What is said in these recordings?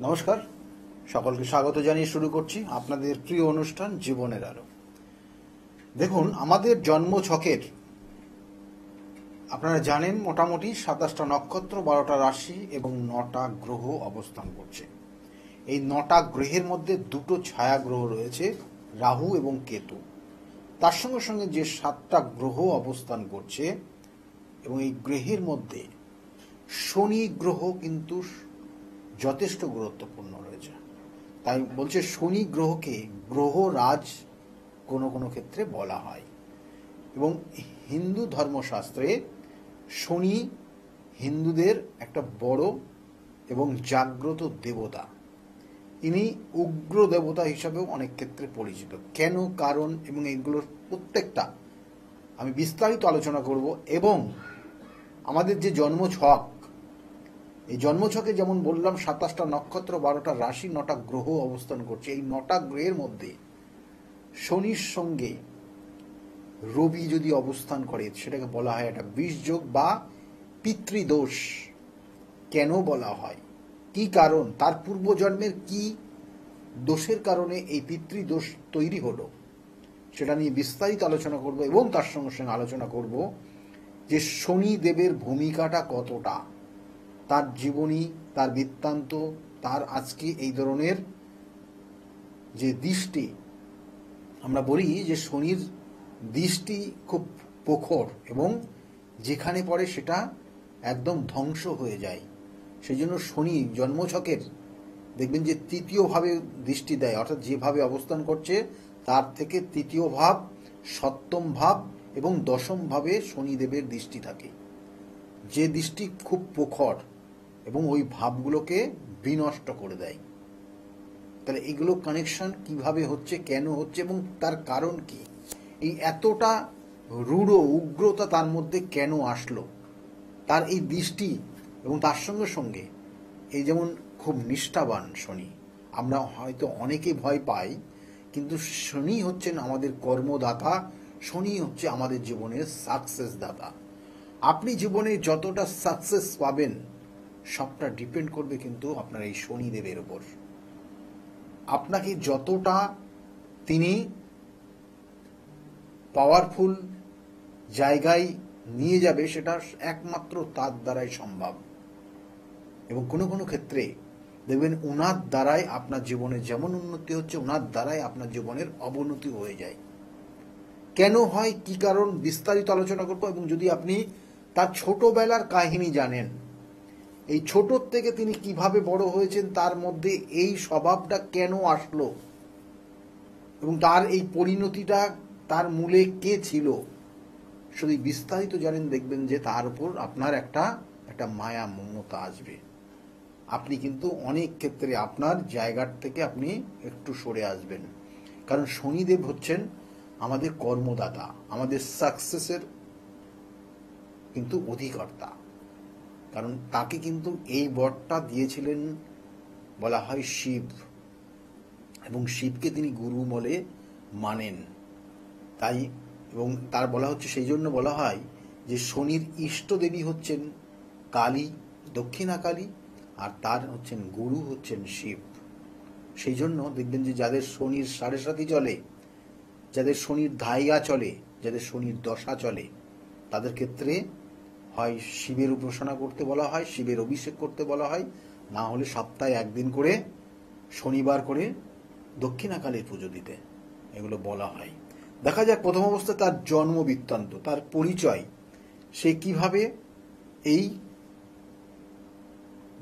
নমস্কার, সকলকে স্বাগত জানিয়ে শুরু করছি আপনাদের প্রিয় অনুষ্ঠান জীবনের আলো। দেখুন, আমাদের জন্ম ছকের আপনারা জানেন মোটামুটি 27টা নক্ষত্র, 12টা রাশি এবং 9টা গ্রহ অবস্থান করছে। এই 9টা গ্রহের মধ্যে দুটো ছায়া গ্রহ রয়েছে, রাহু এবং কেতু। তার সঙ্গে সঙ্গে যে 7টা গ্রহ অবস্থান করছে এবং এই গ্রহের মধ্যে শনি গ্রহ কিন্তু যথেষ্ট গুরুত্বপূর্ণ রয়েছে। তাই বলছে শনি গ্রহকে গ্রহরাজ কোনো কোনো ক্ষেত্রে বলা হয়। এবং হিন্দু ধর্মশাস্ত্রে শনি হিন্দুদের একটা বড় এবং জাগ্রত দেবতা। ইনি উগ্র দেবতা হিসাবেও অনেক ক্ষেত্রে পরিচিত। কেন, কারণ এবং এইগুলোর প্রত্যেকটা আমি বিস্তারিত আলোচনা করব। এবং আমাদের যে জন্মছক, এই জন্মছকে যেমন বললাম 27টা নক্ষত্র, 12টা রাশি, 9টা গ্রহ অবস্থান করছে। এই 9টা গ্রহের মধ্যে শনির সঙ্গে রবি যদি অবস্থান করে সেটাকে বলা হয় একটা বিষযোগ বা পিতৃদোষ। কেন বলা হয়, কি কারণ, তার পূর্বজন্মের কি দোষের কারণে এই পিতৃদোষ তৈরি হলো, সেটা নিয়ে বিস্তারিত আলোচনা করব। এবং তার সঙ্গে সঙ্গে আলোচনা করব যে শনি দেবের ভূমিকাটা কতটা, তার জীবনী, তার বৃত্তান্ত, তার আজকে এই ধরনের যে দৃষ্টি। আমরা বলি যে শনির দৃষ্টি খুব প্রখর এবং যেখানে পড়ে সেটা একদম ধ্বংস হয়ে যায়। সেই জন্য শনি জন্মছকের দেখবেন যে তৃতীয়ভাবে দৃষ্টি দেয়, অর্থাৎ যেভাবে অবস্থান করছে তার থেকে তৃতীয় ভাব, সপ্তম ভাব এবং দশম ভাবে শনিদেবের দৃষ্টি থাকে, যে দৃষ্টি খুব প্রখর এবং ওই ভাবগুলোকে বিনষ্ট করে দেয়। তাহলে এগুলো কানেকশন কিভাবে হচ্ছে, কেন হচ্ছে এবং তার কারণ কি, এই এতটা রূঢ় উগ্রতা তার মধ্যে কেন আসলো, তার এই দৃষ্টি। এবং তার সঙ্গে সঙ্গে এই যেমন খুব নিষ্ঠাবান শনি, আমরা হয়তো অনেকে ভয় পাই, কিন্তু শনি হচ্ছেন আমাদের কর্মদাতা, শনি হচ্ছে আমাদের জীবনের সাকসেস দাতা। আপনি জীবনে যতটা সাকসেস পাবেন সবটা ডিপেন্ড করবে কিন্তু আপনার এই শনিদেবের ওপর। আপনাকে যতটা তিনি পাওয়ারফুল জায়গায় নিয়ে যাবে সেটা একমাত্র তার দ্বারাই সম্ভব। এবং কোনো কোনো ক্ষেত্রে দেখবেন ওনার দ্বারাই আপনার জীবনে যেমন উন্নতি হচ্ছে, ওনার দ্বারাই আপনার জীবনের অবনতি হয়ে যায়। কেন হয়, কি কারণ, বিস্তারিত আলোচনা করবো। এবং যদি আপনি তার ছোটবেলার কাহিনী জানেন, এই ছোটর থেকে তিনি কিভাবে বড় হয়েছেন, তার মধ্যে এই স্বভাবটা কেন আসলো এবং তার এই পরিণতিটা, তার মূলে কে ছিল, যদি বিস্তারিত জানেন দেখবেন যে তার উপর আপনার একটা মায়া মমতা আসবে। আপনি কিন্তু অনেক ক্ষেত্রে আপনার জায়গার থেকে আপনি একটু সরে আসবেন। কারণ শনিদেব হচ্ছেন আমাদের কর্মদাতা, আমাদের সাকসেসের কিন্তু অধিকর্তা। কারণ তাকে কিন্তু এই বরটা দিয়েছিলেন বলা হয় শিব, এবং শিবকে তিনি গুরু বলে মানেন। তাই এবং তার বলা হচ্ছে, সেই জন্য বলা হয় যে শনির ইষ্ট দেবী হচ্ছেন কালী, দক্ষিণা কালী, আর তার হচ্ছেন গুরু হচ্ছেন শিব। সেই জন্য দেখবেন যে যাদের শনির সাড়ে সাথী চলে, যাদের শনির ধাইয়া চলে, যাদের শনির দশা চলে, তাদের ক্ষেত্রে হয় শিবের উপাসনা করতে বলা হয়, শিবের অভিষেক করতে বলা হয়, না হলে সপ্তাহে একদিন করে শনিবার করে দক্ষিণাকালীর পুজো দিতে, এগুলো বলা হয়। দেখা যাক প্রথম অবস্থায় তার জন্ম বৃত্তান্ত, তার পরিচয়, সে কিভাবে এই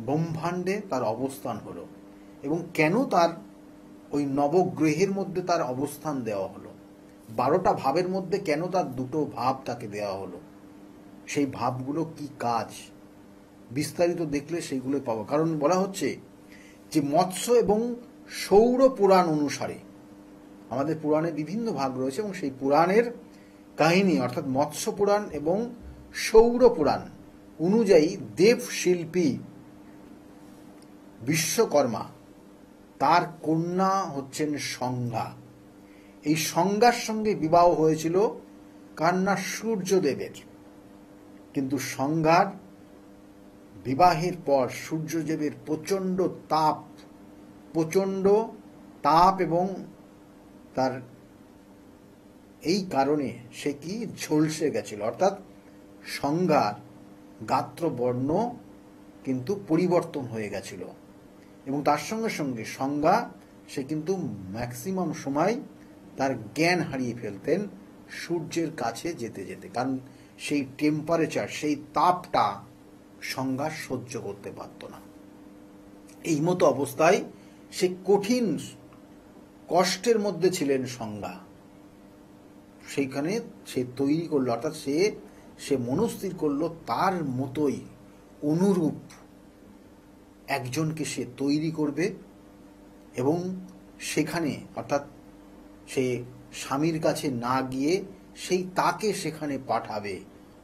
ব্রহ্মাণ্ডে তার অবস্থান হলো এবং কেন তার ওই নবগ্রহের মধ্যে তার অবস্থান দেওয়া হলো, 12টা ভাবের মধ্যে কেন তার দুটো ভাব তাকে দেওয়া হলো, সেই ভাবগুলো কি কাজ, বিস্তারিত দেখলে সেইগুলো পাবো। কারণ বলা হচ্ছে যে মৎস্য এবং সৌর পুরাণ অনুসারে, আমাদের পুরাণে বিভিন্ন ভাগ রয়েছে এবং সেই পুরাণের কাহিনী অর্থাৎ মৎস্য পুরাণ এবং সৌর পুরাণ অনুযায়ী দেবশিল্পী বিশ্বকর্মা, তার কন্যা হচ্ছেন সংজ্ঞা। এই সংজ্ঞার সঙ্গে বিবাহ হয়েছিল কার না, সূর্যদেবের। কিন্তু সংজ্ঞার বিবাহের পর সূর্যদেবের প্রচণ্ড তাপ প্রচণ্ড তাপ এবং তার এই কারণে সে কি ঝলসে গেছিল, অর্থাৎ সংজ্ঞার গাত্রবর্ণ কিন্তু পরিবর্তন হয়ে গেছিল। এবং তার সঙ্গে সঙ্গে সংজ্ঞা সে কিন্তু ম্যাক্সিমাম সময় তার জ্ঞান হারিয়ে ফেলতেন সূর্যের কাছে যেতে যেতে, কারণ সেই টেম্পারেচার, সেই তাপটা সংজ্ঞা সহ্য করতে পারত না। এই মতো অবস্থায় সে কঠিন কষ্টের মধ্যে ছিলেন সংজ্ঞা। সেইখানে সে তৈরি করলো, অর্থাৎ সে মনস্থির করলো তার মতোই অনুরূপ একজনকে সে তৈরি করবে এবং সেখানে, অর্থাৎ সে স্বামীর কাছে না গিয়ে তাকে সেখানে পাঠাবে।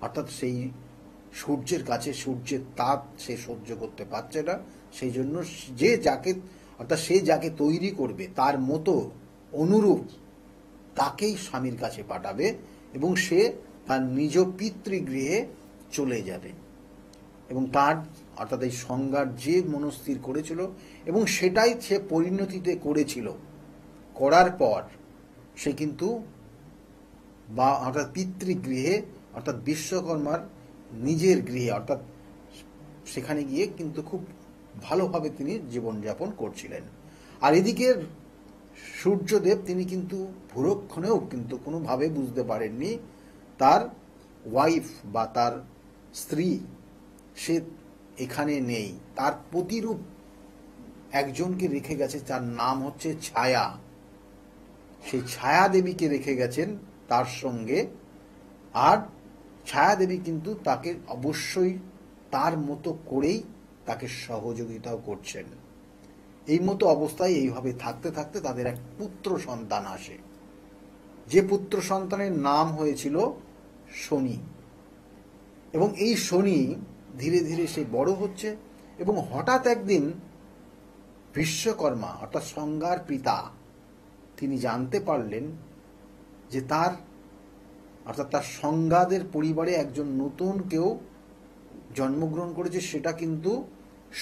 অর্থাৎ সেই সূর্যের কাছে, সূর্যের তাপ সে সহ্য করতে পারছে না, সেই জন্য সে যাকে তৈরি করবে তার মতো অনুরূপ তাকেই স্বামীর কাছে পাঠাবে এবং সে তার নিজ পিতৃগৃহে চলে যাবে। এবং তার, অর্থাৎ এই সংজ্ঞার যে মনস্থির করেছিল এবং সেটাই সে পরিণতিতে করেছিল, করার পর সে কিন্তু অর্থাৎ পিতৃগৃহে, অর্থাৎ বিশ্বকর্মার নিজের গৃহে, অর্থাৎ সেখানে গিয়ে কিন্তু খুব ভালোভাবে তিনি জীবনযাপন করছিলেন। আর এদিকে সূর্যদেব তিনি কিন্তু ভূরক্ষণেও কিন্তু কোনোভাবে বুঝতে পারেননি তার ওয়াইফ বা তার স্ত্রী সে এখানে নেই। তার প্রতিরূপ একজনকে রেখে গেছে, তার নাম হচ্ছে ছায়া। সেই ছায়া দেবীকে রেখে গেছেন তার সঙ্গে, আর ছায়া দেবী কিন্তু তাকে অবশ্যই তার মতো করেই তাকে সহযোগিতাও করছেন। এই মতো অবস্থায় এইভাবে থাকতে থাকতে তাদের এক পুত্র সন্তান আসে, যে পুত্র সন্তানের নাম হয়েছিল শনি। এবং এই শনি ধীরে ধীরে সে বড় হচ্ছে এবং হঠাৎ একদিন বিশ্বকর্মা, অর্থাৎ সংজ্ঞার পিতা, তিনি জানতে পারলেন যে তার সংজ্ঞাদের পরিবারে একজন নতুন কেউ জন্মগ্রহণ করেছে, সেটা কিন্তু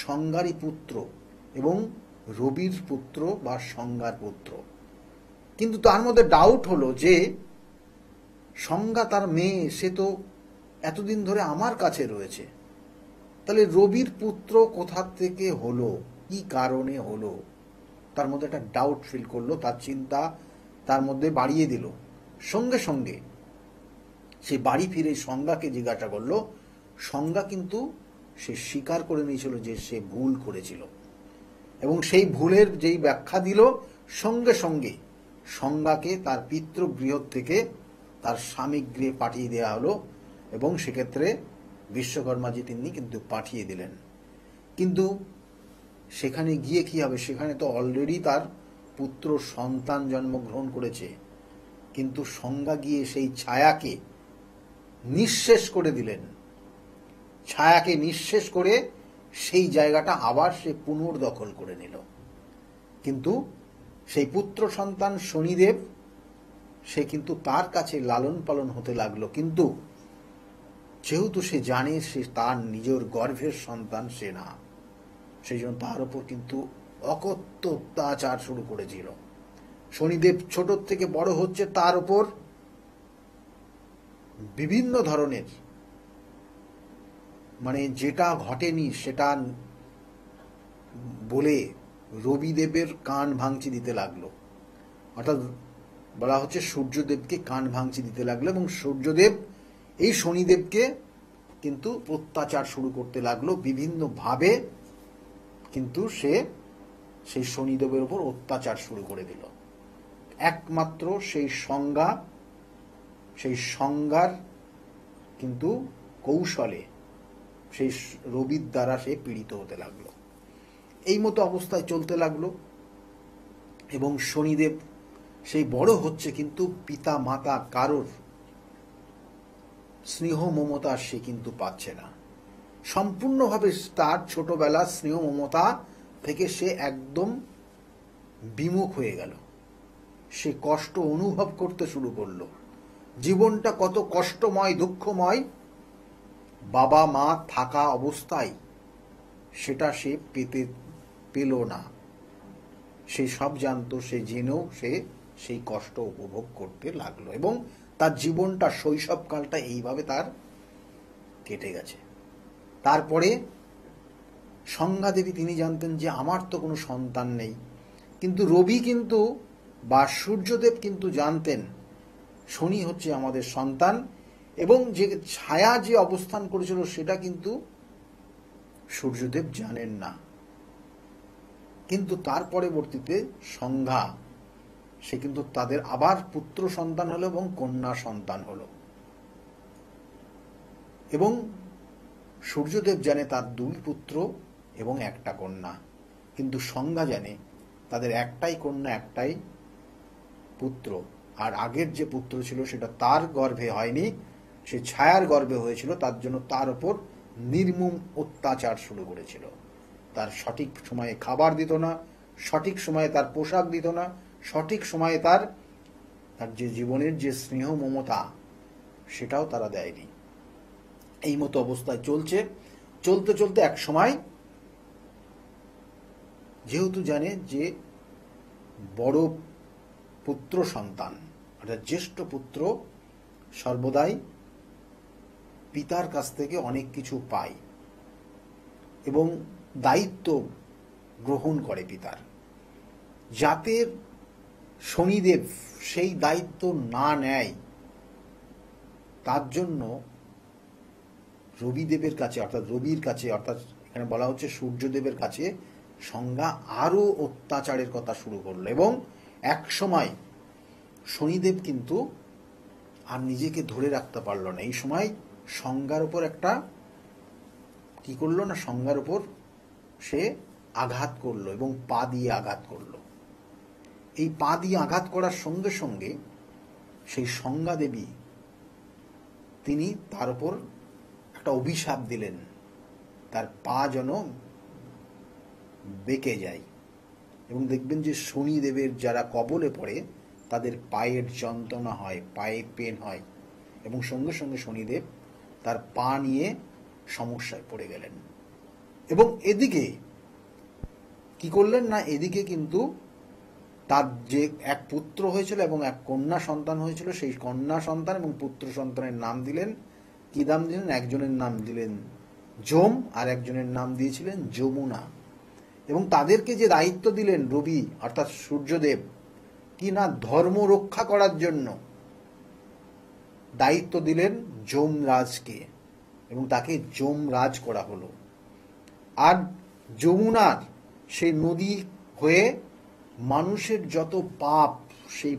সংজ্ঞারই পুত্র এবং রবির পুত্র বা সংজ্ঞার পুত্র। কিন্তু তার মধ্যে ডাউট হলো যে সংজ্ঞা তার মেয়ে, সে তো এতদিন ধরে আমার কাছে রয়েছে, তাহলে রবির পুত্র কোথা থেকে হলো, কি কারণে হলো? তার মধ্যে একটা ডাউট ফিল করলো, তার চিন্তা তার মধ্যে বাড়িয়ে দিল। সঙ্গে সঙ্গে সে বাড়ি ফিরে সংজ্ঞাকে জিজ্ঞাসা করলো। সংজ্ঞা কিন্তু সে স্বীকার করে নিয়েছিল যে সে ভুল করেছিল এবং সেই ভুলের যেই ব্যাখ্যা দিল, সঙ্গে সঙ্গে সংজ্ঞাকে তার পিতৃগৃহ থেকে তার স্বামীর গৃহে পাঠিয়ে দেওয়া হলো এবং সেক্ষেত্রে বিশ্বকর্মাজি তিনি কিন্তু পাঠিয়ে দিলেন। কিন্তু সেখানে গিয়ে কি হবে? সেখানে তো অলরেডি তার পুত্র সন্তান জন্মগ্রহণ করেছে, কিন্তু সংজ্ঞা গিয়ে সেই ছায়াকে নিঃশেষ করে দিলেন। ছায়াকে নিঃশেষ করে সেই জায়গাটা আবার সে পুনর্দখল করে নিল। কিন্তু সেই পুত্র সন্তান শনিদেব, সে কিন্তু তার কাছে লালন পালন হতে লাগলো, কিন্তু যেহেতু সে জানে সে তার নিজের গর্ভের সন্তান সে না, সেই জন্য তার উপর কিন্তু অকথ্য অত্যাচার শুরু করেছিল। শনিদেব ছোট থেকে বড় হচ্ছে, তার উপর বিভিন্ন ধরনের, মানে যেটা ঘটেনি সেটা বলে রবিদেবের কান ভাঙচি দিতে লাগলো। অর্থাৎ বলা হচ্ছে সূর্যদেবকে কান ভাঙচি দিতে লাগলো এবং সূর্যদেব এই শনিদেবকে কিন্তু অত্যাচার শুরু করতে লাগলো বিভিন্নভাবে। কিন্তু সেই শনিদেবের উপর অত্যাচার শুরু করে দিল। একমাত্র সেই সংজ্ঞার কিন্তু কৌশলে সেই রবির দ্বারা সে পীড়িত হতে লাগলো। এই মতো অবস্থায় চলতে লাগলো এবং শনিদেব সেই বড় হচ্ছে, কিন্তু পিতা মাতা কারোর স্নেহ মমতা সে কিন্তু পাচ্ছে না। সম্পূর্ণভাবে তার ছোটবেলা স্নেহ মমতা থেকে সে একদম বিমুখ হয়ে গেল। সে কষ্ট অনুভব করতে শুরু করলো। জীবনটা কত কষ্টময়, দুঃখময়, বাবা মা থাকা অবস্থায় সেটা সে পেল না। সে সব জানতো, সে জেনেও সে সেই কষ্ট উপভোগ করতে লাগলো এবং তার জীবনটা, শৈশবকালটা এইভাবে তার কেটে গেছে। তারপরে সংজ্ঞা দেবী তিনি জানতেন যে আমার তো কোনো সন্তান নেই, কিন্তু রবি কিন্তু বা সূর্যদেব কিন্তু জানতেন শনি হচ্ছে আমাদের সন্তান, এবং যে ছায়া যে অবস্থান করেছিল সেটা কিন্তু সূর্যদেব জানেন না। কিন্তু তার পরবর্তীতে সংজ্ঞা, সে কিন্তু তাদের আবার পুত্র সন্তান হলো এবং কন্যা সন্তান হলো, এবং সূর্যদেব জানে তার 2 পুত্র এবং 1টা কন্যা, কিন্তু সংজ্ঞা জানে তাদের একটাই কন্যা, একটাই পুত্র, আর আগের যে পুত্র ছিল সেটা তার গর্ভে হয়নি, সে ছায়ার গর্ভে হয়েছিল। তার জন্য তার উপর নির্মম অত্যাচার শুরু করেছিল। তার সঠিক সময়ে খাবার দিত না, সঠিক সময়ে তার পোশাক দিত না, সঠিক সময়ে তার যে জীবনের যে স্নেহ মমতা সেটাও তারা দেয়নি। এই মতো অবস্থায় চলতে চলতে এক সময়, যেহেতু জানে যে বড় পুত্র সন্তান অর্থাৎ জ্যেষ্ঠ পুত্র সর্বদাই পিতার কাছ থেকে অনেক কিছু পায় এবং দায়িত্ব গ্রহণ করে পিতার, যাতে শনিদেব সেই দায়িত্ব না নেয় তার জন্য রবিদেবের কাছে অর্থাৎ রবির কাছে, অর্থাৎ এখানে বলা হচ্ছে সূর্যদেবের কাছে সংজ্ঞা আরো অত্যাচারের কথা শুরু করলো। এবং এক সময় শনিদেব কিন্তু আর নিজেকে ধরে রাখতে পারল না। এই সময় সংজ্ঞার উপর একটা কি করলো না, সংজ্ঞার উপর সে আঘাত করলো এবং পা দিয়ে আঘাত করলো। এই পা দিয়ে আঘাত করার সঙ্গে সঙ্গে সেই সংজ্ঞা দেবী তিনি তার উপর একটা অভিশাপ দিলেন, তার পা যেন বেঁকে যায়। এবং দেখবেন যে শনিদেবের যারা কবলে পড়ে তাদের পায়ের যন্ত্রণা হয়, পায়ে পেন হয়, এবং সঙ্গে সঙ্গে শনিদেব তার পা নিয়ে সমস্যায় পড়ে গেলেন। এবং এদিকে কি করলেন না, এদিকে কিন্তু তার যে এক পুত্র হয়েছিল এবং এক কন্যা সন্তান হয়েছিল, সেই কন্যা সন্তান এবং পুত্র সন্তানের নাম দিলেন, কি নাম দিলেন? একজনের নাম দিলেন যম আর একজনের নাম দিয়েছিলেন যমুনা। এবং তাদেরকে যে দায়িত্ব দিলেন রবি অর্থাৎ সূর্যদেব, কি না, ধর্ম রক্ষা করার জন্য দায়িত্ব দিলেন যমরাজকে, এবং তাকে যমরাজ করা হলো। আর যমুনার সেই নদী হয়ে মানুষের যত পাপ, সেই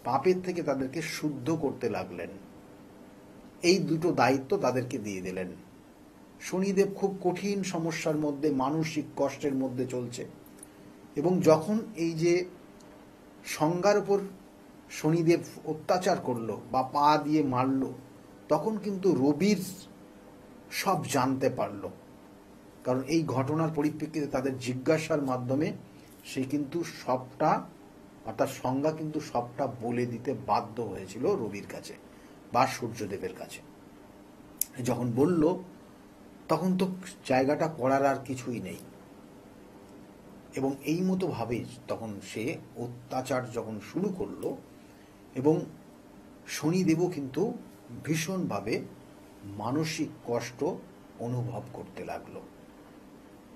পাপের থেকে তাদেরকে শুদ্ধ করতে লাগলেন। এই দুটো দায়িত্ব তাদেরকে দিয়ে দিলেন। শনিদেব খুব কঠিন সমস্যার মধ্যে, মানসিক কষ্টের মধ্যে চলছে, এবং যখন এই যে সংজ্ঞার উপর শনিদেব অত্যাচার করলো বা পা দিয়ে মারলো, তখন কিন্তু রবির সব জানতে পারলো, কারণ এই ঘটনার পরিপ্রেক্ষিতে তাদের জিজ্ঞাসার মাধ্যমে সে কিন্তু সবটা, অর্থাৎ সংজ্ঞা কিন্তু সবটা বলে দিতে বাধ্য হয়েছিল রবির কাছে বা সূর্যদেবের কাছে। যখন বলল তখন তো জায়গাটা করার আর কিছুই নেই, এবং এই মতো ভাবে তখন সে অত্যাচার যখন শুরু করলো, এবং শনিদেবও কিন্তু ভীষণভাবে মানসিক কষ্ট অনুভব করতে লাগলো।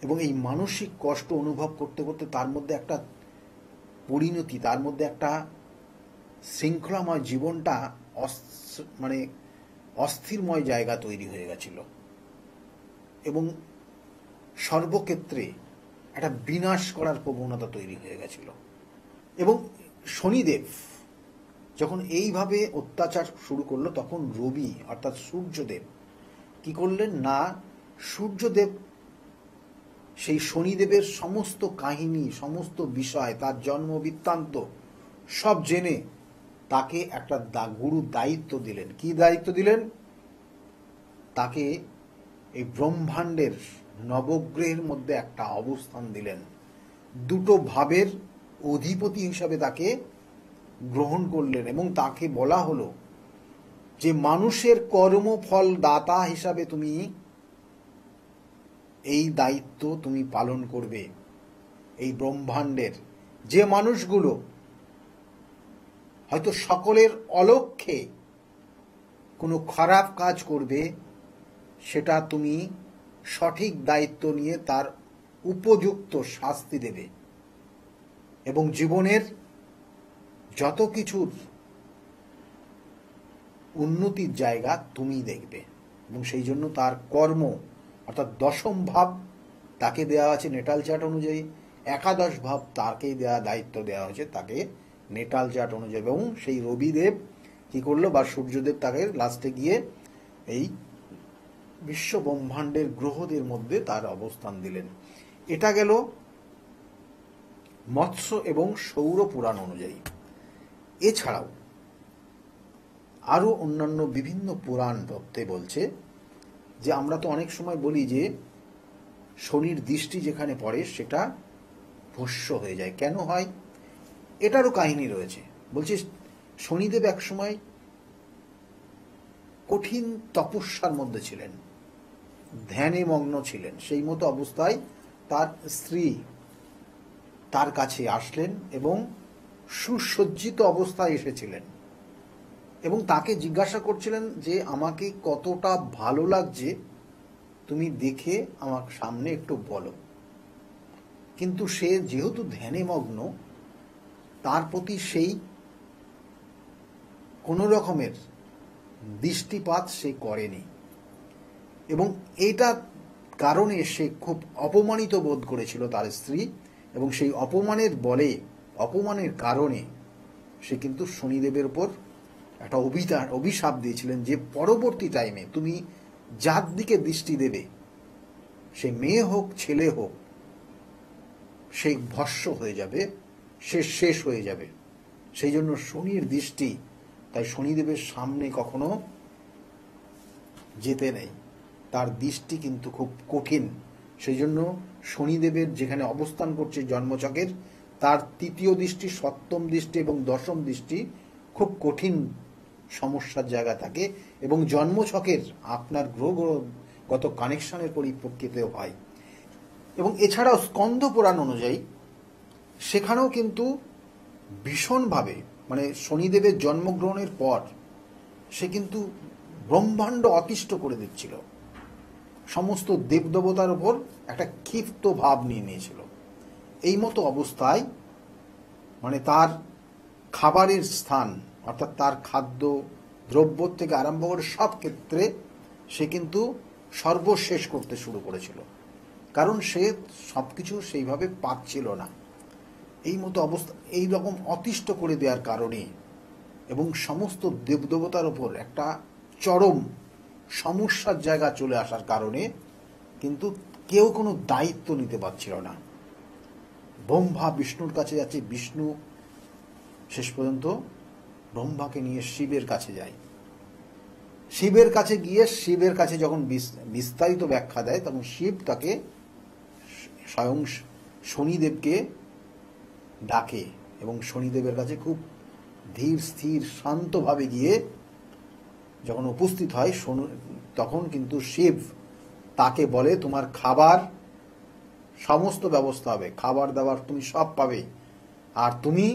এবং এই মানসিক কষ্ট অনুভব করতে করতে তার মধ্যে একটা পরিণতি, তার মধ্যে একটা শৃঙ্খলাময় জীবনটা মানে অস্থিরময় জায়গা তৈরি হয়ে গেছিল, এবং সর্বক্ষেত্রে একটা বিনাশ করার প্রবণতা তৈরি হয়ে গেছিল। এবং শনিদেব যখন এইভাবে অত্যাচার শুরু করলো, তখন রবি অর্থাৎ সূর্যদেব কি করলেন না, সূর্যদেব সেই শনিদেবের সমস্ত কাহিনী, সমস্ত বিষয়, তার জন্ম বৃত্তান্ত সব জেনে তাকে একটা গুরু দায়িত্ব দিলেন। কি দায়িত্ব দিলেন? তাকে এই ব্রহ্মাণ্ডের নবগ্রহের মধ্যে একটা অবস্থান দিলেন, দুটো ভাবের অধিপতি হিসাবে তাকে গ্রহণ করলেন, এবং তাকে বলা হলো যে মানুষের কর্মফল দাতা হিসাবে তুমি এই দায়িত্ব তুমি পালন করবে। এই ব্রহ্মাণ্ডের যে মানুষগুলো হয়তো সকলের অলক্ষ্যে কোনো খারাপ কাজ করবে, সেটা তুমি সঠিক দায়িত্ব নিয়ে তার উপযুক্ত শাস্তি দেবে এবং জীবনের যত কিছুর উন্নতির জায়গা তুমি দেখবে। এবং সেই জন্য তার কর্ম অর্থাৎ দশম ভাব তাকে দেওয়া আছে নেটাল চার্ট অনুযায়ী, একাদশ ভাব তাকে দেওয়া দায়িত্ব দেওয়া হয়েছে তাকে নেটাল চার্ট অনুযায়ী। এবং সেই রবিদেব কি করলো, বা সূর্যদেব তাকে লাস্টে গিয়ে এই বিশ্ব ব্রহ্মাণ্ডের গ্রহদের মধ্যে তার অবস্থান দিলেন। এটা গেল মৎস্য এবং সৌর পুরাণ অনুযায়ী। এছাড়াও আরো অন্যান্য বিভিন্ন পুরাণ তত্ত্বে বলছে যে আমরা তো অনেক সময় বলি যে শনির দৃষ্টি যেখানে পড়ে সেটা ভস্য হয়ে যায়। কেন হয়? এটারও কাহিনী রয়েছে। বলছে শনিদেব এক সময় কঠিন তপস্যার মধ্যে ছিলেন, ধ্যানে মগ্ন ছিলেন। সেই মতো অবস্থায় তার স্ত্রী তার কাছে আসলেন এবং সুসজ্জিত অবস্থায় এসেছিলেন এবং তাকে জিজ্ঞাসা করছিলেন যে আমাকে কতটা ভালো লাগছে তুমি দেখে আমার সামনে একটু বলো। কিন্তু সে যেহেতু ধ্যানে মগ্ন, তার প্রতি সেই কোনো রকমের দৃষ্টিপাত সে করেনি এবং এইটা কারণে সে খুব অপমানিত বোধ করেছিল তার স্ত্রী। এবং সেই অপমানের কারণে সে কিন্তু শনিদেবের উপর একটা অভিশাপ দিয়েছিলেন যে পরবর্তী টাইমে তুমি যার দিকে দৃষ্টি দেবে, সে মেয়ে হোক ছেলে হোক, সে ভস্য হয়ে যাবে, সে শেষ হয়ে যাবে। সেই জন্য শনির দৃষ্টি, তাই শনিদেবের সামনে কখনো যেতে নেই, তার দৃষ্টি কিন্তু খুব কঠিন। সেই জন্য শনিদেবের যেখানে অবস্থান করছে জন্মছকের, তার তৃতীয় দৃষ্টি, সপ্তম দৃষ্টি এবং দশম দৃষ্টি খুব কঠিন সমস্যার জায়গা থাকে এবং জন্মছকের আপনার গ্রহগত কানেকশনের পরিপ্রেক্ষিতেও হয়। এবং এছাড়াও স্কন্দ পুরাণ অনুযায়ী সেখানেও কিন্তু ভীষণভাবে, মানে শনিদেবের জন্মগ্রহণের পর সে কিন্তু ব্রহ্মাণ্ড অতিষ্ঠ করে দিচ্ছিল, সমস্ত দেবদেবতার উপর একটা ক্ষিপ্ত ভাব নিয়ে নিয়েছিল। এই মতো অবস্থায় মানে তার খাবারের স্থান অর্থাৎ তার খাদ্য দ্রব্য থেকে আরম্ভ করে সব ক্ষেত্রে সে কিন্তু সর্বশেষ করতে শুরু করেছিল, কারণ সে সবকিছু সেইভাবে পাচ্ছিল না। এই মতো অবস্থা, এই রকম অতিষ্ঠ করে দেওয়ার কারণে এবং সমস্ত দেবদেবতার উপর একটা চরম সমস্যার জায়গা চলে আসার কারণে কিন্তু কেউ কোনো দায়িত্ব নিতে পারছিল না। ব্রহ্মা বিষ্ণুর কাছে যাচ্ছে, বিষ্ণু শেষ পর্যন্ত ব্রহ্মাকে নিয়ে শিবের কাছে যায়। শিবের কাছে গিয়ে শিবের কাছে যখন বিস্তারিত ব্যাখ্যা দেয়, তখন শিব তাকে স্বয়ং শনিদেবকে ডাকে এবং শনিদেবের কাছে খুব ধীর স্থির শান্তভাবে গিয়ে যখন উপস্থিত হয়, তখন কিন্তু শিব তাকে বলে তোমার খাবার সমস্ত ব্যবস্থা হবে, খাবার দাবার তুমি সব পাবে, আর তুমি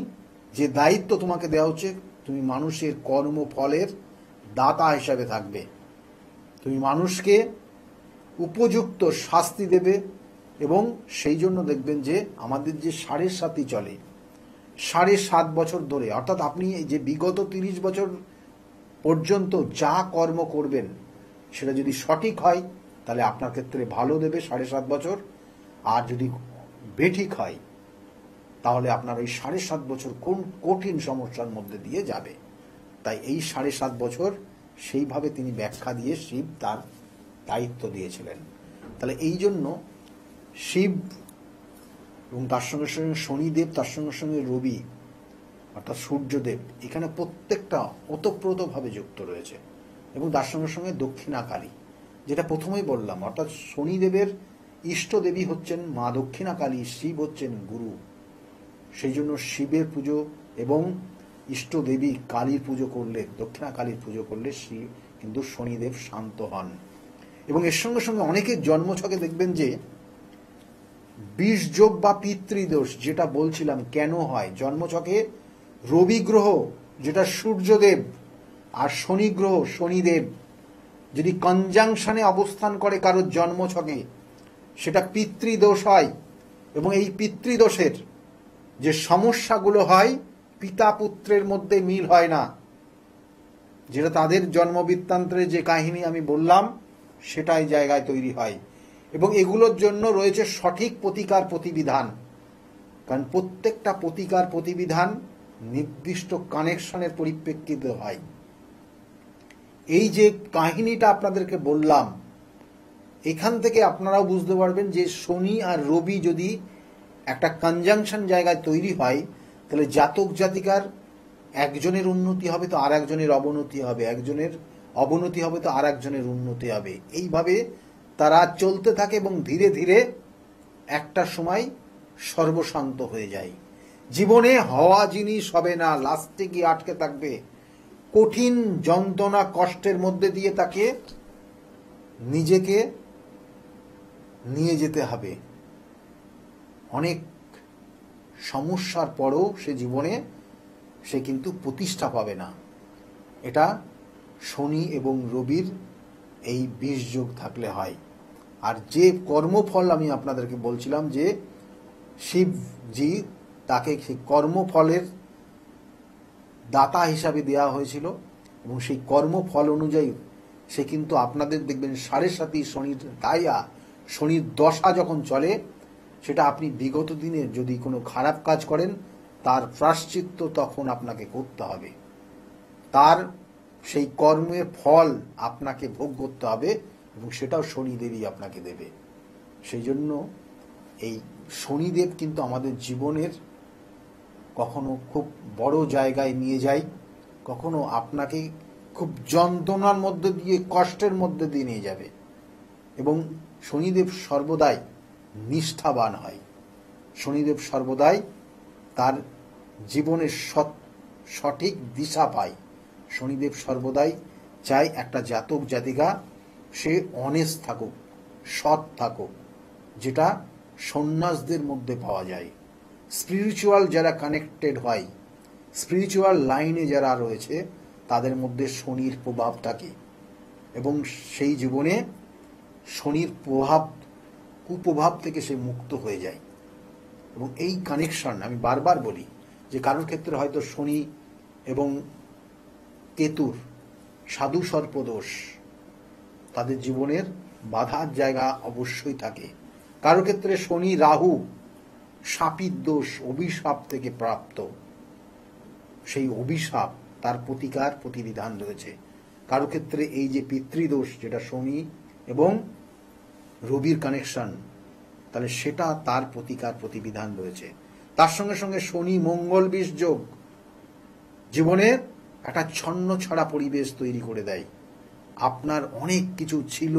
যে দায়িত্ব তোমাকে দেওয়া হচ্ছে, তুমি মানুষের কর্মফলের দাতা হিসাবে থাকবে, তুমি মানুষকে উপযুক্ত শাস্তি দেবে। এবং সেই জন্য দেখবেন যে আমাদের যে 7.5 চলে, 7.5 বছর ধরে, অর্থাৎ আপনি যে বিগত 30 বছর পর্যন্ত যা কর্ম করবেন সেটা যদি সঠিক হয় তাহলে আপনার ক্ষেত্রে ভালো দেবে 7.5 বছর, আর যদি বেঠিক হয় তাহলে আপনার ওই 7.5 বছর কোন কঠিন সমস্যার মধ্যে দিয়ে যাবে। তাই এই 7.5 বছর সেইভাবে তিনি ব্যাখ্যা দিয়ে শিব তার দায়িত্ব দিয়েছিলেন। তাহলে এই জন্য শিব এবং তার সঙ্গে সঙ্গে শনিদেব, তার সঙ্গে সঙ্গে রবি অর্থাৎ সূর্যদেব, এখানে প্রত্যেকটা ওতপ্রোতভাবে যুক্ত রয়েছে। এবং তার সঙ্গে সঙ্গে দক্ষিণাকালী, যেটা প্রথমেই বললাম, অর্থাৎ শনিদেবের ইষ্ট দেবী হচ্ছেন মা দক্ষিণাকালী, শিব হচ্ছেন গুরু। সেই জন্য শিবের পুজো এবং ইষ্ট দেবী কালীর পুজো করলে, দক্ষিণাকালীর পুজো করলে শিব কিন্তু শনিদেব শান্ত হন। এবং এর সঙ্গে সঙ্গে অনেকের জন্মছকে দেখবেন যে বিষযোগ বা পিতৃদোষ, যেটা বলছিলাম কেন হয়, জন্মছকে রবি গ্রহ যেটা সূর্যদেব আর শনি গ্রহ শনিদেব যদি কনজাংশনে অবস্থান করে কারোর জন্মছকে, সেটা পিতৃদোষ হয়। এবং এই পিতৃদোষের যে সমস্যাগুলো হয়, পিতা পুত্রের মধ্যে মিল হয় না, যেটা তাদের জন্মবৃত্তান্তের যে কাহিনী আমি বললাম সেটাই জায়গায় তৈরি হয়। এবং এগুলোর জন্য রয়েছে সঠিক প্রতিকার প্রতিবিধান, কারণ প্রত্যেকটা প্রতিকার প্রতিবিধান নির্দিষ্ট কানেকশনের পরিপ্রেক্ষিতে হয়। এই যে কাহিনীটা আপনাদেরকে বললাম, এখান থেকে আপনারাও বুঝতে পারবেন যে শনি আর রবি যদি একটা কনজাংশন জায়গায় তৈরি হয়, তাহলে জাতক জাতিকার একজনের উন্নতি হবে তো আর একজনের অবনতি হবে, একজনের অবনতি হবে তো আর একজনের উন্নতি হবে। এইভাবে তারা চলতে থাকে এবং ধীরে ধীরে একটা সময় সর্বশান্ত হয়ে যায়। জীবনে হওয়া জিনিস হবে না, লাস্টে গিয়ে আটকে থাকবে। কঠিন যন্ত্রণা কষ্টের মধ্যে দিয়ে তাকে নিজেকে নিয়ে যেতে হবে। অনেক সমস্যার পরও সে জীবনে সে কিন্তু প্রতিষ্ঠা পাবে না। এটা শনি এবং রবির এই বিষযোগ থাকলে হয়। আর যে কর্মফল আমি আপনাদেরকে বলছিলাম যে শিবজি তাকে সেই কর্মফলের দাতা হিসাবে দেওয়া হয়েছিল, এবং সেই কর্মফল অনুযায়ী সে কিন্তু আপনাদের দেখবেন 7.5 শনির দায়া, শনির দশা যখন চলে, সেটা আপনি বিগত দিনে যদি কোনো খারাপ কাজ করেন তার প্রায়শ্চিত্ত তখন আপনাকে করতে হবে, তার সেই কর্মের ফল আপনাকে ভোগ করতে হবে, এবং সেটাও শনিদেবই আপনাকে দেবে। সেই জন্য এই শনিদেব কিন্তু আমাদের জীবনের কখনো খুব বড় জায়গায় নিয়ে যায়, কখনো আপনাকে খুব যন্ত্রণার মধ্যে দিয়ে কষ্টের মধ্যে দিয়ে নিয়ে যাবে। এবং শনিদেব সর্বদাই নিষ্ঠাবান হয়, শনিদেব সর্বদাই তার জীবনের সঠিক দিশা পায়। শনিদেব সর্বদাই চায় একটা জাতক জাতিকা সে অনেস্ট থাকুক, সৎ থাকুক, যেটা সন্ন্যাসদের মধ্যে পাওয়া যায়। স্পিরিচুয়াল যারা কানেক্টেড হয়, স্পিরিচুয়াল লাইনে যারা রয়েছে, তাদের মধ্যে শনির প্রভাব থাকে, এবং সেই জীবনে শনির কুপ্রভাব থেকে সে মুক্ত হয়ে যায়। এবং এই কানেকশন আমি বারবার বলি যে কারোর ক্ষেত্রে হয়তো শনি এবং কেতুর সাধু সর্পদোষ, তাদের জীবনের বাধার জায়গা অবশ্যই থাকে। কারো ক্ষেত্রে শনি রাহু শাপিত দোষ, অভিশাপ থেকে প্রাপ্ত, সেই অভিশাপ তার প্রতিকার প্রতিবিধান রয়েছে। কারো ক্ষেত্রে এই যে পিতৃদোষ, যেটা শনি এবং রবির কানেকশন, তাহলে সেটা তার প্রতিকার প্রতিবিধান রয়েছে। তার সঙ্গে সঙ্গে শনি মঙ্গল বিষ যোগ জীবনে একটা ছন্ন ছড়া পরিবেশ তৈরি করে দেয়। আপনার অনেক কিছু ছিল,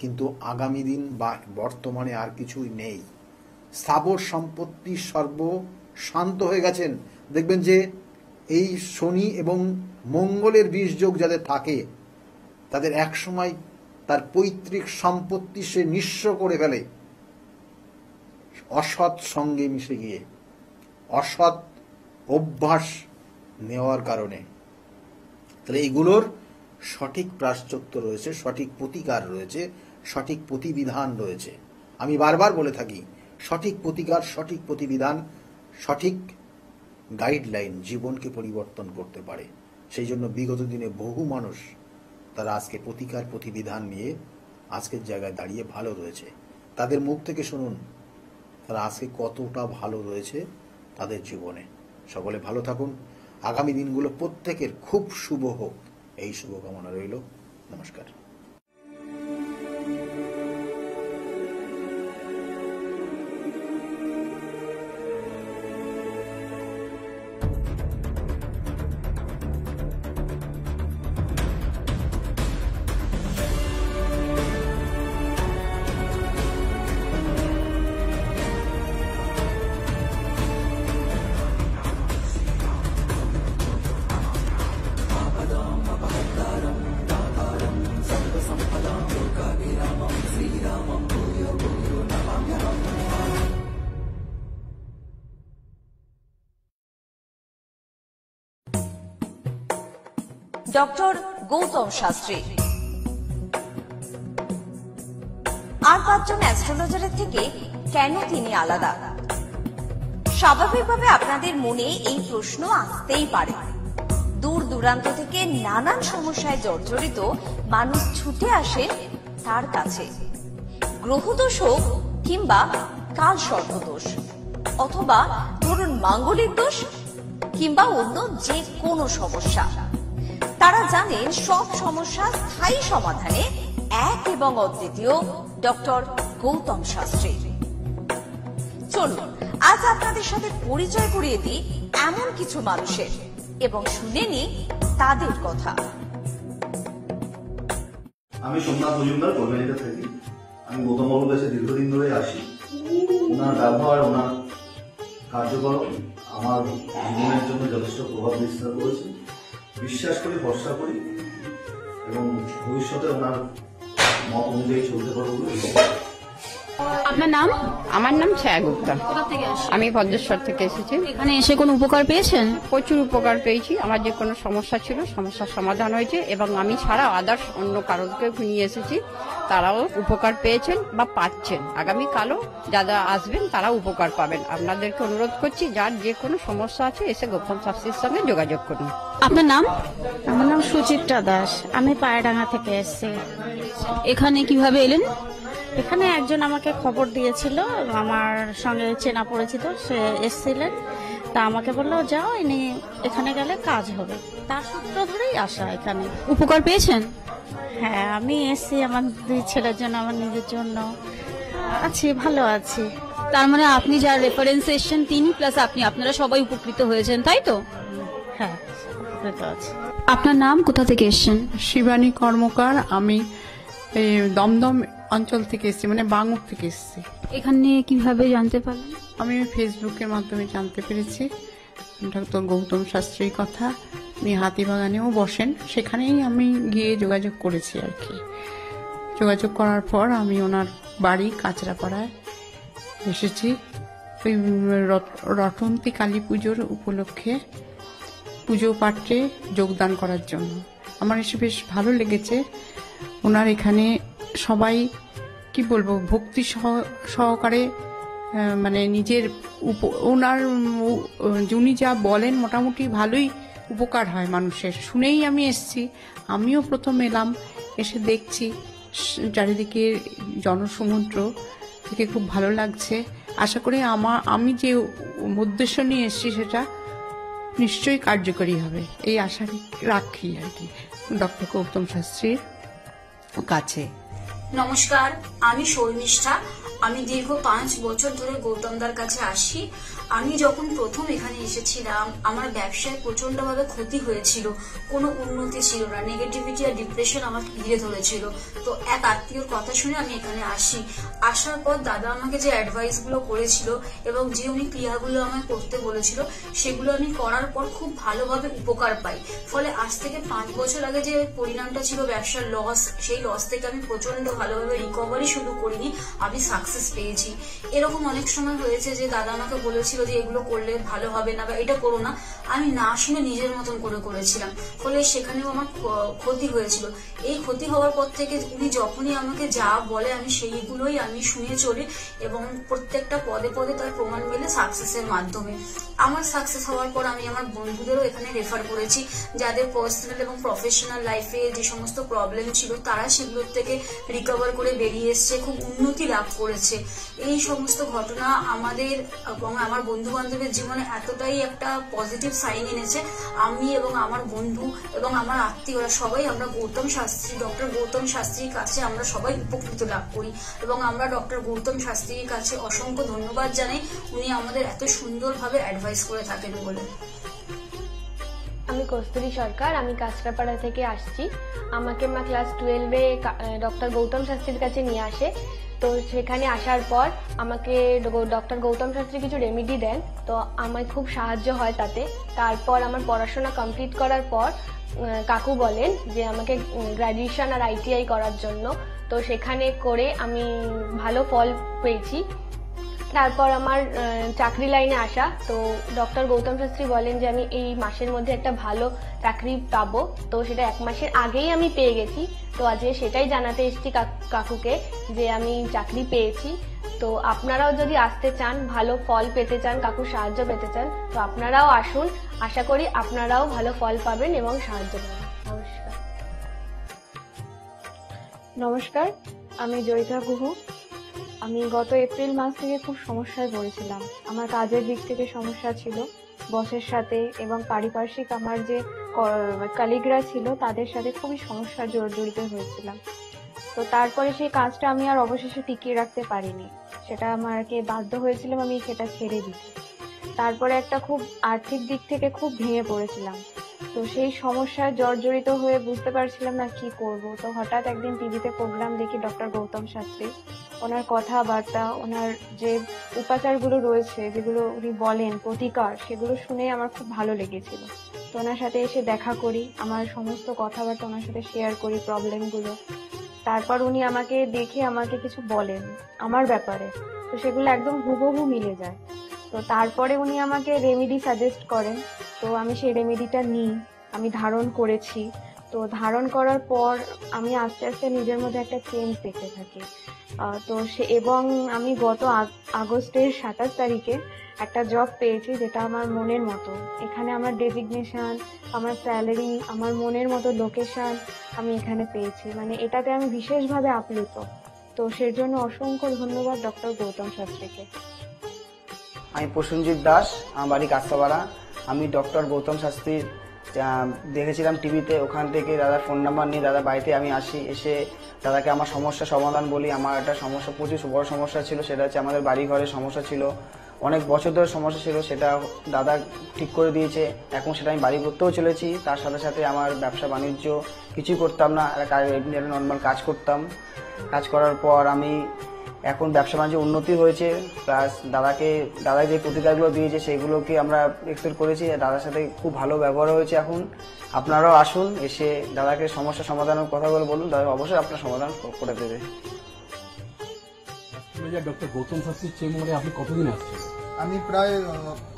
কিন্তু আগামী দিন বা বর্তমানে আর কিছুই নেই। স্থাবর সম্পত্তি সর্ব শান্ত হয়ে গেছেন। দেখবেন যে এই শনি এবং মঙ্গলের বিষ যোগ যাদের থাকে, তাদের একসময় তার পৈতৃক সম্পত্তি সে নিঃস্ব করে ফেলে অসৎ সঙ্গে মিশে গিয়ে, অসৎ অভ্যাস নেওয়ার কারণে। তাহলে এগুলোর সঠিক প্রায়শ্চিত্ত রয়েছে, সঠিক প্রতিকার রয়েছে, সঠিক প্রতিবিধান রয়েছে। আমি বারবার বলে থাকি, সঠিক প্রতিকার, সঠিক প্রতিবিধান, সঠিক গাইডলাইন জীবনকে পরিবর্তন করতে পারে। সেই জন্য বিগত দিনে বহু মানুষ তারা আজকে প্রতিকার প্রতিবিধান নিয়ে আজকের জায়গায় দাঁড়িয়ে ভালো রয়েছে। তাদের মুখ থেকে শুনুন তারা আজকে কতটা ভালো রয়েছে তাদের জীবনে। সকলে ভালো থাকুন। আগামী দিনগুলো প্রত্যেকের খুব শুভ হোক, এই শুভকামনা রইল। নমস্কার। ডক্টর গৌতম শাস্ত্রী। আর 5 জন অ্যাস্ট্রোলজারের থেকে কেন তিনি আলাদা? স্বাভাবিকভাবে আপনাদের মনে এই প্রশ্ন আসতেই পারে। দূর দূরান্ত থেকে নানান সমস্যায় জর্জরিত মানুষ ছুটে আসেন তার কাছে। গ্রহদোষ হোক কিংবা কাল সর্পদোষ, অথবা ধরুন মাঙ্গলিক দোষ কিংবা অন্য যে কোনো সমস্যা, তারা জানেন সব সমস্যার স্থায়ী সমাধানে এক এবং অদ্বিতীয় ডক্টর গৌতম শাস্ত্রী। চলুন আজ আপনাদের সাথে পরিচয় করিয়ে দিই এমন কিছু মানুষের এবং শুনে নি তাদের কথা। আমি সোমনাথ মজুমদার, কল্যাণীতে থাকি। আমি গৌতম বাবুর কাছে দীর্ঘদিন ধরে আসি। ওনার ব্যবহার, ওনার কার্যকলাপ আমার জীবনের জন্য যথেষ্ট প্রভাব বিস্তার করেছে। বিশ্বাস করি, ভরসা করি এবং ভবিষ্যতে ওনার মত অনুযায়ী চলতে পারবো বলে। আপনার নাম? আমার নাম ছায়া গুপ্তা। কোথা থেকে আসেন? আমি ভদ্রেশ্বর থেকে এসেছি। এখানে এসে কোনো উপকার পেয়েছেন? প্রচুর উপকার পেয়েছি। আমার যে কোনো সমস্যা ছিল, সমস্যার সমাধান হয়েছে এবং আমি ছাড়া আদার্স অন্য কারোকে নিয়ে এসেছি, তারাও উপকার পেয়েছেন বা পাচ্ছেন। আগামীকালও যারা আসবেন তারা উপকার পাবেন। আপনাদেরকে অনুরোধ করছি, যার যে কোনো সমস্যা আছে এসে গৌতম শাস্ত্রীর সঙ্গে যোগাযোগ করুন। আপনার নাম? আমার নাম সুচিত্রা দাস। আমি পায়রাডাঙ্গা থেকে এসেছি। এখানে কিভাবে এলেন? এখানে একজন আমাকে খবর দিয়েছিল, আমার সঙ্গে চেনা পরিচিত, সে এসেছিলেন। তা আমাকে বললো যাও, ইনি এখানে গেলে কাজ হবে। তার সূত্র ধরেই আসা এখানে। উপকার পেয়েছেন? হ্যাঁ, আমি এসেছি আমার 2 ছেলের জন্য, আমার নিজের জন্য। আছি, ভালো আছি। তার মানে আপনি যার রেফারেন্সে এসেছেন তিনি প্লাস আপনি, আপনারা সবাই উপকৃত হয়েছেন, তাই তো? হ্যাঁ, ভালো আছি। আপনার নাম, কোথা থেকে এসেছেন? শিবানী কর্মকার। আমি এই দমদম অঞ্চল থেকে এসেছি, মানে বাঙুর থেকে এসেছি। এখানে কিভাবে জানতে পারলেন? আমি ফেসবুকের মাধ্যমে জানতে পেরেছি ডক্টর গৌতম শাস্ত্রীর কথা। উনি হাতিবাগানেও বসেন, সেখানেই আমি গিয়ে যোগাযোগ করেছি আর কি। যোগাযোগ করার পর আমি ওনার বাড়ি কাঁচরাপাড়ায় এসেছি ওই রটন্তী কালী পুজোর উপলক্ষে পুজো পাঠে যোগদান করার জন্য। আমার এসে বেশ ভালো লেগেছে। ওনার এখানে সবাই কি বলবো, ভক্তি সহকারে মানে নিজের ওনার উনি যা বলেন মোটামুটি ভালোই উপকার হয় মানুষের। শুনেই আমি এসেছি। আমিও প্রথম এলাম, এসে দেখছি চারিদিকে জনসমুদ্র, থেকে খুব ভালো লাগছে। আশা করি আমি যে উদ্দেশ্য নিয়ে এসেছি সেটা নিশ্চয়ই কার্যকরী হবে, এই আশা রাখি আর কি ডক্টর গৌতম শাস্ত্রীর কাছে। নমস্কার, আমি শর্মিষ্ঠা। আমি দীর্ঘ 5 বছর ধরে গৌতমদার কাছে আসি। আমি যখন প্রথম এখানে এসেছিলাম আমার ব্যবসায় প্রচন্ডভাবে ক্ষতি হয়েছিল, কোনো উন্নতি ছিল না, নেগেটিভিটি আর ডিপ্রেশন আমার ঘিরে ধরেছিল। তো এক আত্মীয়র কথা শুনে আমি এখানে আসি। আসার পর দাদা আমাকে যে অ্যাডভাইস গুলো করেছিল এবং যে উনি ক্রিয়াগুলো আমায় করতে বলেছিল সেগুলো আমি করার পর খুব ভালোভাবে উপকার পাই। ফলে আজ থেকে 5 বছর আগে যে পরিণামটা ছিল ব্যবসার লস, সেই লস থেকে আমি প্রচন্ড ভালোভাবে রিকভারি শুরু করিনি, আমি সাকসেস পেয়েছি। এরকম অনেক সময় হয়েছে যে দাদা আমাকে বলেছিল যে এগুলো করলে ভালো হবে না বা এটা করো না, আমি না শুনে নিজের মতন করে করেছিলাম। ফলে সেখানেও আমার ক্ষতি হয়েছিল। এই ক্ষতি হওয়ার পর থেকে উনি যখনই আমাকে যা বলে আমি সেইগুলোই আমি শুনে চলি এবং প্রত্যেকটা পদে পদে তার প্রমাণ মেলে সাকসেসের মাধ্যমে। আমার সাকসেস হওয়ার পর আমি আমার বন্ধুদেরও এখানে রেফার করেছি, যাদের পার্সোনাল এবং প্রফেশনাল লাইফে যে সমস্ত প্রবলেম ছিল তারা সেগুলোর থেকে রিকভার করে বেরিয়ে এসছে, খুব উন্নতি লাভ করেছে। এই সমস্ত ঘটনা আমাদের এবং আমার বন্ধু বান্ধবের জীবনে এতটাই একটা পজিটিভ সাইন এনেছে, আমি এবং আমার বন্ধু এবং আমার আত্মীয়রা সবাই আমরা ডক্টর গৌতম শাস্ত্রীর কাছে আমরা সবাই উপকৃত লাভ করি এবং আমরা ডক্টর গৌতম শাস্ত্রীর কাছে অসংখ্য ধন্যবাদ জানাই, উনি আমাদের এত সুন্দরভাবে অ্যাডভাইস করে থাকেন বলে। আমি কস্তুরী সরকার, আমি কাঁচরাপাড়া থেকে আসছি। আমাকে মা ক্লাস 12-এ ডক্টর গৌতম শাস্ত্রীর কাছে নিয়ে আসে। তো সেখানে আসার পর আমাকে ডক্টর গৌতম শাস্ত্রী কিছু রেমেডি দেন, তো আমার খুব সাহায্য হয় তাতে। তারপর আমার পড়াশোনা কমপ্লিট করার পর কাকু বলেন যে আমাকে গ্র্যাজুয়েশন আর ITI করার জন্য। তো সেখানে করে আমি ভালো ফল পেয়েছি। তারপর আমার চাকরি লাইনে আসা। তো ডক্টর গৌতম শাস্ত্রী বলেন যে আমি এই মাসের মধ্যে একটা ভালো চাকরি পাবো, তো সেটা 1 মাসের আগেই আমি পেয়ে গেছি। তো আজকে সেটাই জানাতে এসেছি কাকুকে যে আমি চাকরি পেয়েছি। তো আপনারাও যদি আসতে চান, ভালো ফল পেতে চান, কাকুর সাহায্য পেতে চান, তো আপনারাও আসুন। আশা করি আপনারাও ভালো ফল পাবেন এবং সাহায্য পাবেন। নমস্কার। নমস্কার, আমি জয়িতা গুহ। আমি গত এপ্রিল মাস থেকে খুব সমস্যায় পড়েছিলাম। আমার কাজের দিক থেকে সমস্যা ছিল, বসের সাথে এবং পারিপার্শ্বিক আমার যে কলিগরা ছিল তাদের সাথে খুবই সমস্যা জড়িত হয়েছিলাম। তো তারপরে সেই কাজটা আমি আর অবশেষে টিকিয়ে রাখতে পারিনি, সেটা আমাকে বাধ্য হয়েছিলাম আমি সেটা ছেড়ে দিতে। তারপরে একটা খুব আর্থিক দিক থেকে খুব ভেঙে পড়েছিলাম। তো সেই সমস্যায় জর্জরিত হয়ে বুঝতে পারছিলাম না কি করব। তো হঠাৎ একদিন টিভিতে প্রোগ্রাম দেখি ডক্টর গৌতম শাস্ত্রী, ওনার কথাবার্তা, ওনার যে উপাচারগুলো রয়েছে, যেগুলো উনি বলেন প্রতিকার, সেগুলো শুনে আমার খুব ভালো লেগেছিল। তো ওনার সাথে এসে দেখা করি, আমার সমস্ত কথাবার্তা ওনার সাথে শেয়ার করি, প্রবলেমগুলো। তারপর উনি আমাকে দেখে আমাকে কিছু বলেন আমার ব্যাপারে, তো সেগুলো একদম হুবহু মিলে যায়। তো তারপরে উনি আমাকে রেমেডি সাজেস্ট করেন। তো আমি সেই রেমেডিটা নিই, আমি ধারণ করেছি। তো ধারণ করার পর আমি আস্তে আস্তে নিজের মধ্যে একটা চেঞ্জ দেখতে থাকি। তো এবং আমি গত আগস্টের 27 তারিখে একটা জব পেয়েছি, যেটা আমার মনের মতো। এখানে আমার ডেজিগনেশন, আমার স্যালারি, আমার মনের মতো লোকেশন আমি এখানে পেয়েছি। মানে এটাতে আমি বিশেষভাবে আপ্লুত। তো সের জন্য অসংখ্য ধন্যবাদ ডক্টর গৌতম শাস্ত্রীকে। আমি প্রসেনজিৎ দাস, আমার বাড়ি কাস্তাপাড়া। আমি ডক্টর গৌতম শাস্ত্রীর দেখেছিলাম টিভিতে, ওখান থেকে দাদার ফোন নাম্বার নিয়ে দাদা বাড়িতে আমি আসি। এসে দাদাকে আমার সমস্যা সমাধান বলি। আমার একটা সমস্যা, প্রচুর বড় সমস্যা ছিল, সেটা হচ্ছে আমাদের বাড়ি ঘরের সমস্যা ছিল, অনেক বছর ধরে সমস্যা ছিল, সেটা দাদা ঠিক করে দিয়েছে। এখন সেটা আমি বাড়ি করতেও চলেছি। তার সাথে সাথে আমার ব্যবসা বাণিজ্য কিছুই করতাম না, একটা নর্মাল কাজ করতাম। কাজ করার পর আমি এখন ব্যবসা বাণিজ্য উন্নতি হয়েছে, প্লাস দাদা যে প্রতিকারগুলো দিয়েছে সেগুলোকে আমরা এক্সপেক্ট করেছি। দাদার সাথে খুব ভালো ব্যবহার হয়েছে। এখন আপনারাও আসুন, এসে দাদাকে সমস্যা সমাধানের কথা বলুন, দাদা অবশ্যই আপনার সমাধান করে দেবে। ডক্টর গৌতম শাস্ত্রীর চেম্বারে আপনি কতদিন আসছেন? আমি প্রায়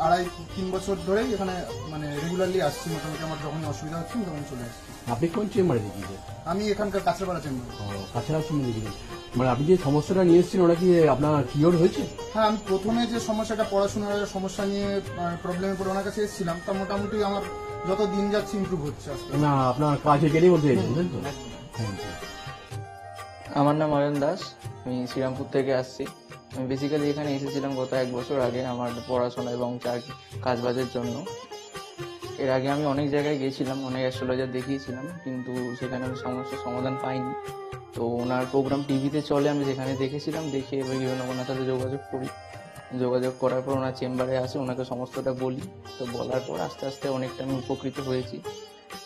2.5-3 বছর ধরেই এখানে মানে রেগুলারলি আসছি। মোটামুটি আমার যখন অসুবিধা হচ্ছে তখন চলে আসছি। আপনি কোন চেম্বারে দেখিয়েছেন? আমি এখানকার কাছাপাড়া চেম্বার। কাছাড়া চেম্বারে দেখিয়েছেন, মানে আপনি যে সমস্যাটা নিয়ে এসেছেন ওটা কি আপনার কিওর হয়েছে? হ্যাঁ, আমি প্রথমে যে সমস্যাটা, পড়াশোনার সমস্যা নিয়ে প্রবলেমে পড়ে ওনার কাছে এসেছিলাম, তা মোটামুটি আমার যত দিন যাচ্ছে ইমপ্রুভ হচ্ছে আস্তে। না, আপনার কাজে গেলেই বলতে চাইছেন তো? আমার নাম অয়ন দাস, আমি শ্রীরামপুর থেকে আসছি। আমি বেসিক্যালি এখানে এসেছিলাম গত 1 বছর আগে আমার পড়াশোনা এবং কাজবাজের জন্য। এর আগে আমি অনেক জায়গায় গেছিলাম, অনেক অ্যাস্ট্রোলজার দেখিয়েছিলাম, কিন্তু সেখানে আমি সমস্যার সমাধান পাইনি। তো ওনার প্রোগ্রাম টিভিতে চলে, আমি যেখানে দেখেছিলাম, দেখে বিভিন্ন ওনার সাথে যোগাযোগ করি। যোগাযোগ করার পর ওনার চেম্বারে আসে, ওনাকে সমস্তটা বলি। তো বলার পর আস্তে আস্তে অনেকটা আমি উপকৃত হয়েছি।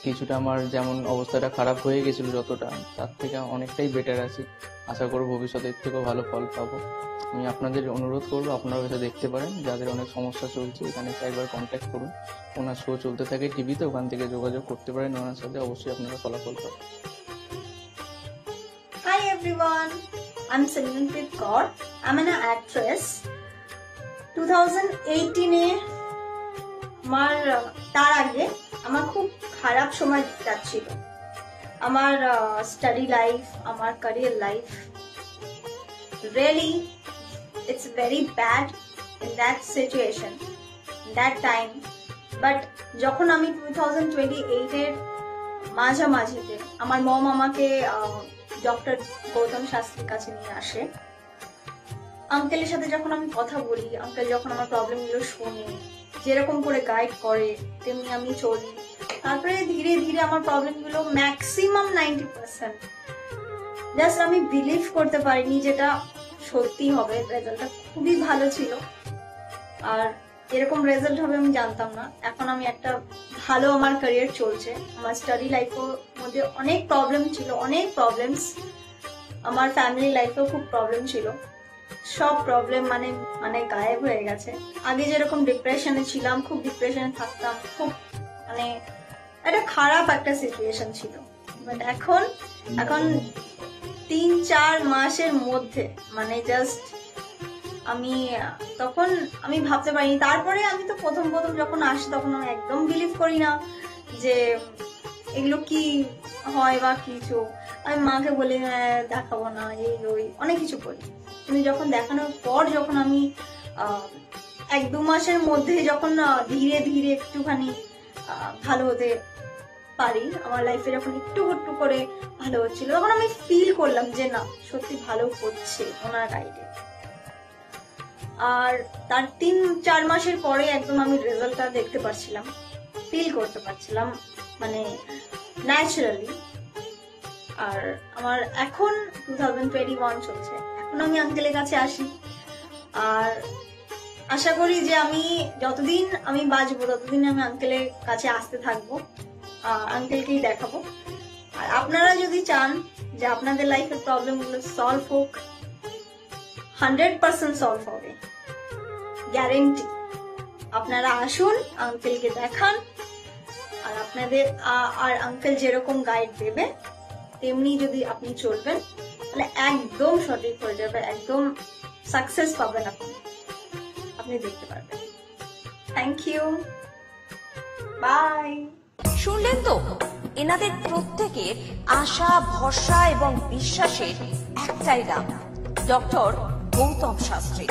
কিছুটা আমার যেমন অবস্থাটা খারাপ হয়ে গেছিল যতটা, তার থেকে অনেকটাই বেটার আছি। আশা করব ভবিষ্যতে এর থেকেও ভালো ফল পাবো। আমি আপনাদের অনুরোধ করবো আপনারা এসে দেখতে পারেন, যাদের অনেক সমস্যা চলছে এখানে এসে একবার কন্ট্যাক্ট করুন। ওনার শো চলতে থাকে টিভিতে, ওখান থেকে যোগাযোগ করতে পারেন ওনার সাথে, অবশ্যই আপনারা ফলাফল পাবেন। Hi everyone, I'm Simranpreet Kaur. I'm an actress. 2018-এ তার আগে আমার খুব খারাপ সময় যাচ্ছিল। আমার স্টাডি লাইফ, আমার career life, really it's very bad in that situation, that time. But যখন আমি 2028-এর মাঝামাঝিতে আমার মম আমাকে ডক্টর গৌতম শাস্ত্রীর কাছে নিয়ে আসে। আঙ্কেলের সাথে যখন আমি কথা বলি, আঙ্কেল যখন আমার প্রবলেমগুলো শোনে, যেরকম করে গাইড করে তেমনি আমি চলি। তারপরে ধীরে ধীরে আমার প্রবলেমগুলো ম্যাক্সিমাম 90%, জাস্ট আমি বিলিভ করতে পারিনি যেটা সত্যি হবে। রেজাল্টটা খুবই ভালো ছিল, আর এরকম রেজাল্ট হবে আমি জানতাম না। এখন আমি একটা ভালো আমার ক্যারিয়ার চলছে। আমার স্টাডি লাইফের মধ্যে অনেক প্রবলেম ছিল, অনেক প্রবলেমস। আমার ফ্যামিলি লাইফেও খুব প্রবলেম ছিল, সব প্রবলেম মানে গায়েব হয়ে গেছে। আগে যেরকম ডিপ্রেশনে ছিলাম, খুব ডিপ্রেশনে থাকতাম, খুব মানে একটা খারাপ একটা সিচুয়েশন ছিল। বাট এখন 3-4 মাসের মধ্যে মানে জাস্ট তখন আমি ভাবতে পারিনি। তারপরে আমি তো প্রথম যখন আসি তখন আমি একদম বিলিভ করি না যে এগুলো কি হয় বা কিছু। আমি মাকে বলি হ্যাঁ দেখাবো না, এই ওই অনেক কিছু করি। কিন্তু যখন দেখানোর পর যখন আমি 1-2 মাসের মধ্যে যখন ধীরে ধীরে একটুখানি ভালো হতে পারি, আমার লাইফে যখন একটু করে ভালো হচ্ছিল, তখন আমি ফিল করলাম যে না সত্যি ভালো হচ্ছে ওনার গাইডে। আর তার 3-4 মাসের পরে একদম আমি রেজাল্টটা দেখতে পাচ্ছিলাম, ফিল করতে পারছিলাম, মানে ন্যাচারালি। আর আমার এখন 2021 চলছে, এখন আমি আঙ্কেলের কাছে আসি। আর আশা করি যে আমি যতদিন আমি বাঁচবো ততদিন আমি আঙ্কেলের কাছে আসতে থাকবো, আঙ্কেলকেই দেখাবো। আর আপনারা যদি চান যে আপনাদের লাইফের প্রবলেমগুলো সলভ হোক, 100% সলভ হবে, গ্যারেন্টি। আপনারা আসুন, আঙ্কেলকে দেখান, আর আপনাদের আর আঙ্কেল যেরকম গাইড দেবে তেমনি যদি আপনি চলবেন তাহলে একদম সঠিক হয়ে যাবে, একদম সাকসেস পাবেন আপনি দেখতে পারবেন। Thank you, bye. শুনলেন তো, এনাদের প্রত্যেকের আশা, ভরসা এবং বিশ্বাসের একটাই নাম, ডক্টর গৌতম শাস্ত্রী,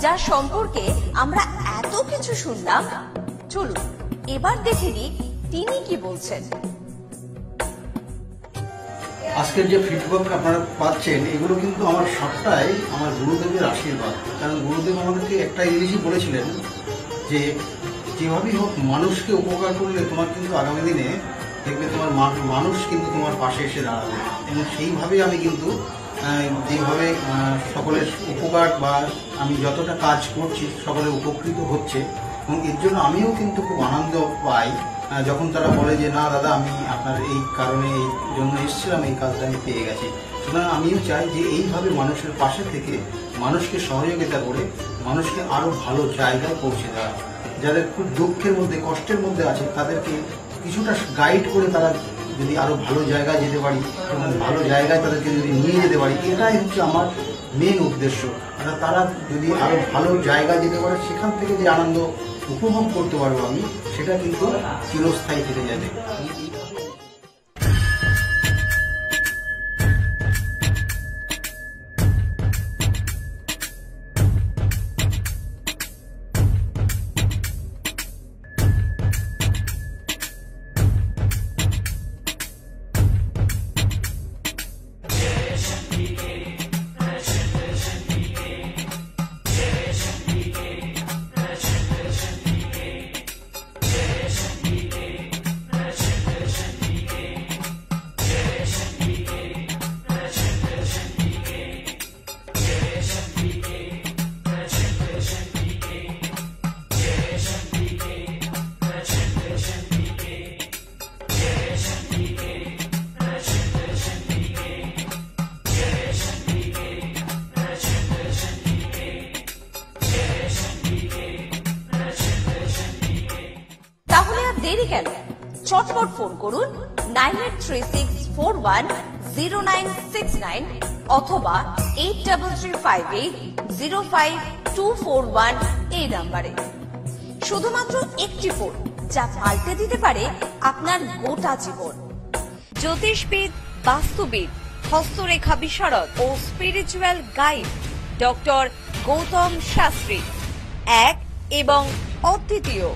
যার সম্পর্কে আমরা এত কিছু শুনলাম। চলুন এবার দেখে নিই তিনি কি বলছেন। আজকের যে ফিডব্যাক আপনারা পাচ্ছেন এগুলো কিন্তু আমার সবটাই আমার গুরুদেবের আশীর্বাদ। কারণ গুরুদেব আমাদেরকে একটা জিনিসই বলেছিলেন যে যেভাবেই হোক মানুষকে উপকার করলে তোমার কিন্তু আগামী দিনে দেখবে তোমার মানুষ কিন্তু তোমার পাশে এসে দাঁড়াবে। এবং সেইভাবে আমি কিন্তু যেভাবে সকলের উপকার বা আমি যতটা কাজ করছি সকলে উপকৃত হচ্ছে, এবং এর জন্য আমিও কিন্তু খুব আনন্দ পাই যখন তারা বলে যে না দাদা আমি আপনার এই কারণে এই জন্য এসেছিলাম, এই কাজটা আমি পেয়ে গেছি। সুতরাং আমিও চাই যে এইভাবে মানুষের পাশে থেকে মানুষকে সহযোগিতা করে মানুষকে আরো ভালো জায়গায় পৌঁছে দেওয়া। যাদের খুব দুঃখের মধ্যে কষ্টের মধ্যে আছে তাদেরকে কিছুটা গাইড করে তারা যদি আরো ভালো জায়গায় যেতে পারি এবং ভালো জায়গায় তাদেরকে যদি নিয়ে যেতে পারি, এটাই হচ্ছে আমার মেন উদ্দেশ্য। তারা যদি আরো ভালো জায়গায় যেতে পারে সেখান থেকে যে আনন্দ উপভোগ করতে পারবো আমি, সেটা কিন্তু চিরস্থায়ী থেকে যাবে। দেরি কেন? চটপট ফোন করুন 9836410969 অথবা 8335805241 এই নাম্বারে। শুধুমাত্র একটি ফোন যা পাল্টে দিতে পারে আপনার গোটা জীবন। জ্যোতিষবিদ, বাস্তুবিদ, হস্তরেখা বিশারদ ও spiritual guide doctor Gautam Shastri, এক এবং অদ্বিতীয়।